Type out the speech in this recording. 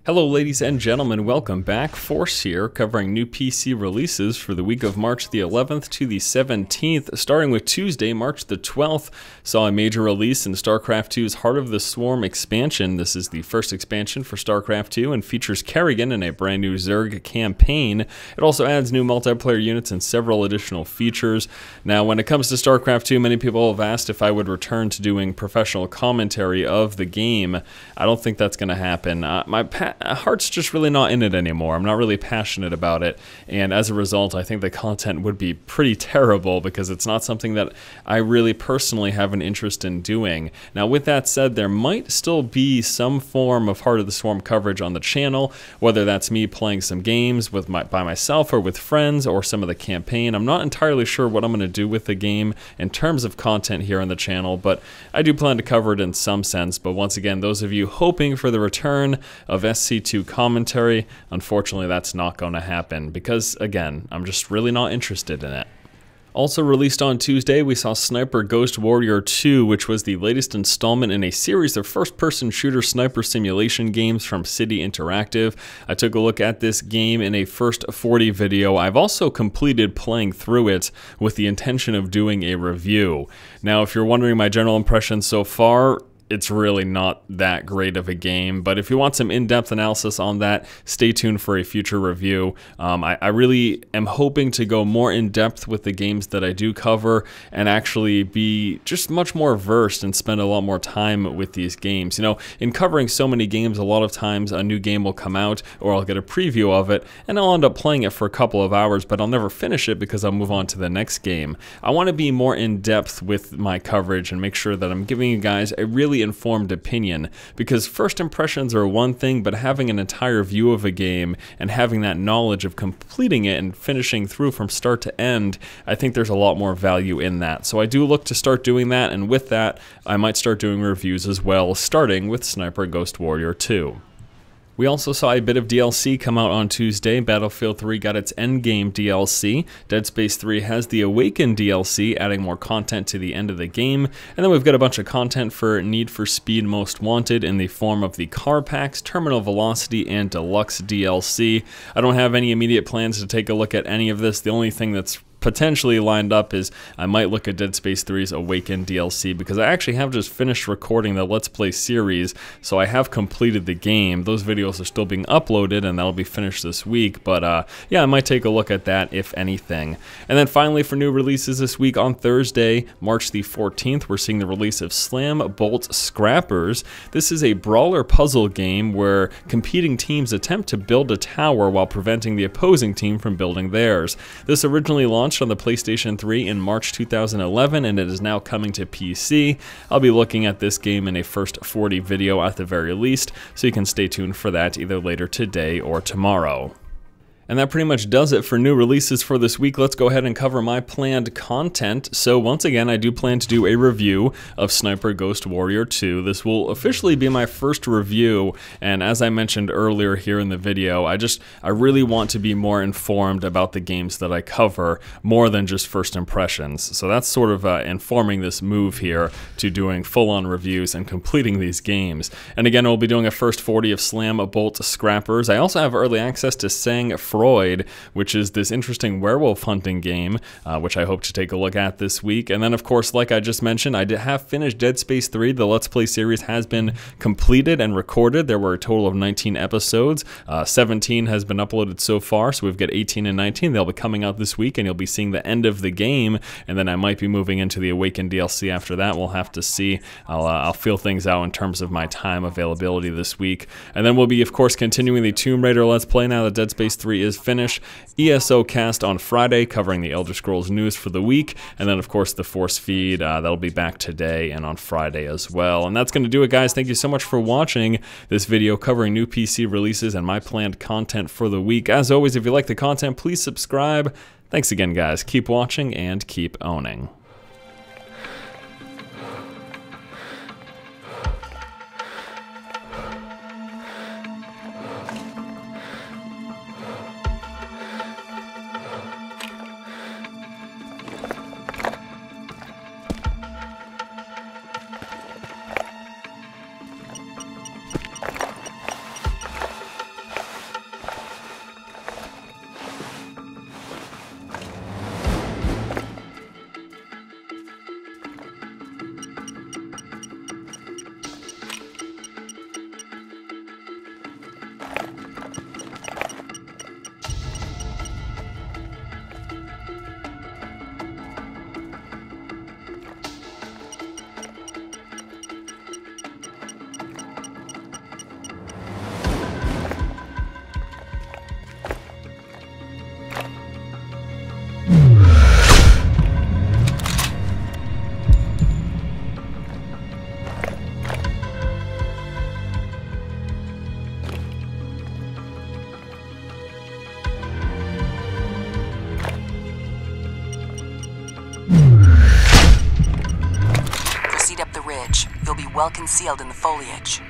Hello ladies and gentlemen, welcome back. Force here, covering new PC releases for the week of March the 11th to the 17th. Starting with Tuesday, March the 12th, saw a major release in StarCraft 2's Heart of the Swarm expansion. This is the first expansion for StarCraft 2 and features Kerrigan in a brand new Zerg campaign. It also adds new multiplayer units and several additional features. Now, when it comes to StarCraft 2, many people have asked if I would return to doing professional commentary of the game. I don't think that's going to happen. My heart's just really not in it anymore. I'm not really passionate about it, and as a result, I think the content would be pretty terrible because it's not something that I really personally have an interest in doing. Now, with that said, there might still be some form of Heart of the Swarm coverage on the channel, whether that's me playing some games by myself or with friends, or some of the campaign. I'm not entirely sure what I'm going to do with the game in terms of content here on the channel, but I do plan to cover it in some sense. But once again, those of you hoping for the return of SC2 commentary, unfortunately that's not going to happen because, again, I'm just really not interested in it. Also released on Tuesday, we saw Sniper Ghost Warrior 2, which was the latest installment in a series of first-person shooter sniper simulation games from City Interactive. I took a look at this game in a first 40 video. I've also completed playing through it with the intention of doing a review. Now, if you're wondering my general impressions so far, it's really not that great of a game, but if you want some in-depth analysis on that, stay tuned for a future review. I really am hoping to go more in-depth with the games that I do cover and actually be just much more versed and spend a lot more time with these games. You know, in covering so many games, a lot of times a new game will come out, or I'll get a preview of it, and I'll end up playing it for a couple of hours, but I'll never finish it because I'll move on to the next game. I want to be more in-depth with my coverage and make sure that I'm giving you guys a really informed opinion, because first impressions are one thing, but having an entire view of a game and having that knowledge of completing it and finishing through from start to end, I think there's a lot more value in that. So I do look to start doing that, and with that, I might start doing reviews as well, starting with Sniper Ghost Warrior 2. We also saw a bit of DLC come out on Tuesday. Battlefield 3 got its End Game DLC. Dead Space 3 has the Awakened DLC, adding more content to the end of the game. And then we've got a bunch of content for Need for Speed Most Wanted in the form of the car packs, Terminal Velocity, and Deluxe DLC. I don't have any immediate plans to take a look at any of this. The only thing that's potentially lined up is I might look at Dead Space 3's Awakened DLC, because I actually have just finished recording the Let's Play series, so I have completed the game. Those videos are still being uploaded, and that'll be finished this week, but yeah, I might take a look at that, if anything. And then finally, for new releases this week, on Thursday, March the 14th, we're seeing the release of Slam Bolt Scrappers. This is a brawler puzzle game where competing teams attempt to build a tower while preventing the opposing team from building theirs. This originally launched on the PlayStation 3 in March 2011, and it is now coming to PC. I'll be looking at this game in a first 40 video at the very least, so you can stay tuned for that either later today or tomorrow. And that pretty much does it for new releases for this week. Let's go ahead and cover my planned content. So once again, I do plan to do a review of Sniper Ghost Warrior 2. This will officially be my first review, and as I mentioned earlier here in the video, I really want to be more informed about the games that I cover, more than just first impressions. So that's sort of informing this move here to doing full-on reviews and completing these games. And again, we'll be doing a first 40 of Slam Bolt Scrappers. I also have early access to Sang Freud, which is this interesting werewolf hunting game, which I hope to take a look at this week. And then, of course, like I just mentioned, I have finished Dead Space 3. The Let's Play series has been completed and recorded. There were a total of 19 episodes. 17 has been uploaded so far, so we've got 18 and 19. They'll be coming out this week, and you'll be seeing the end of the game, and then I might be moving into the Awakened DLC after that. We'll have to see. I'll feel things out in terms of my time availability this week. And then we'll be, of course, continuing the Tomb Raider Let's Play now that Dead Space 3 is finished. ESO cast on Friday, covering the Elder Scrolls news for the week, and then of course the Force feed, that'll be back today and on Friday as well. And that's going to do it, guys. Thank you so much for watching this video covering new PC releases and my planned content for the week. As always, if you like the content, please subscribe. Thanks again, guys. Keep watching and keep owning. the ridge. You'll be well concealed in the foliage.